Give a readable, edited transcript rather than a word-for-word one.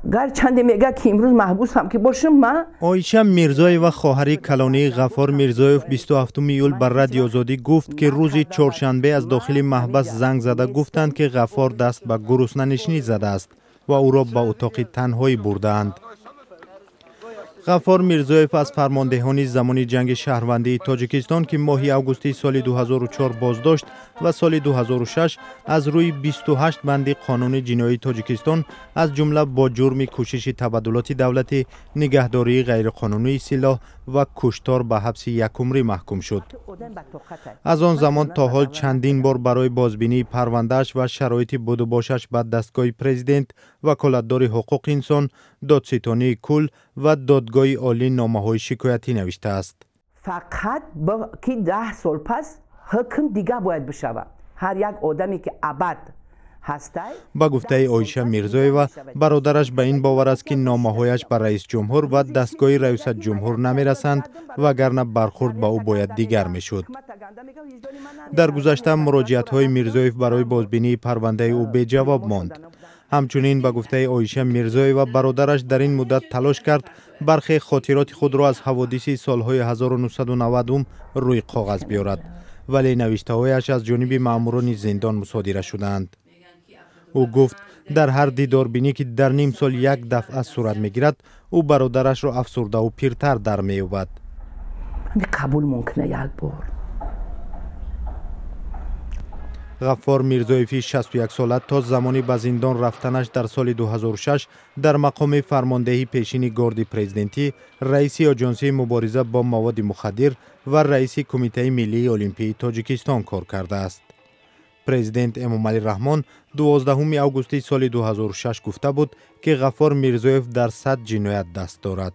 گرچند میگه که امروز محبوس هم که باشم من. عایشه میرزایوا خواهر کلانی غفار میرزایف 27 ایول بر رادیو آزادی گفت که روز چهارشنبه از داخل محبس زنگ زده گفتند که غفار دست به گرسنه‌نشینی زده است و او را به اتاق تنهایی بردند. غفار میرزایف از فرماندهان زمان جنگ شهروندی تاجیکستان که ماه اوگوست سال 2004 بازداشت و سال 2006 از روی 28 بند قانون جنایی تاجیکستان از جمله با جرم کوشش تبادلات دولتی، نگهداری غیرقانونی سلاح و کشتار به حبس یک عمری محکوم شد. از آن زمان تا حال چندین بار برای بازبینی پروندهش و شرایط بود و باشش به دستگاه پرزیدنت، وکالتدار حقوق انسان، دادستانی کل و دادگاه عالی نامه‌های شکایتی نوشته است. فقط با که 10 سال پس حکم دیگه باید بشود. هر یک آدمی که ابد هسته با گفته عایشه میرزایوا برادرش به این باور است که نامه‌هایش به رئیس جمهور و دستگاه ریاست جمهور نمی‌رسند وگرنه برخورد با او باید دیگر می‌شد. در گذشته مراجعت‌های میرزایف برای بازبینی پرونده او به جواب ماند. همچنین به گفته عایشه میرزایوا برادرش در این مدت تلاش کرد برخی خاطرات خود را از حوادث سالهای 1990 روی کاغذ بیارد، ولی نوشته‌هایش از جانب ماموران زندان مصادره شدند. او گفت در هر دیداربینی که در نیم سال یک دفعه صورت میگیرد او برادرش را افسرده و پیرتر در می‌یابد. قبول ممکنه یک بار. غفار میرزایفی 61 ساله تا زمانی به زندان رفتنش در سال 2006 در مقام فرماندهی پیشین گارد پرزیدنتی، رئیس آژانس مبارزه با مواد مخدر و رئیس کمیته ملی المپی تاجیکستان کار کرده است. پرزیدنت امامعلی رحمان 12 اوگوست سال 2006 گفته بود که غفار میرزایف در 100 جنایت دست دارد.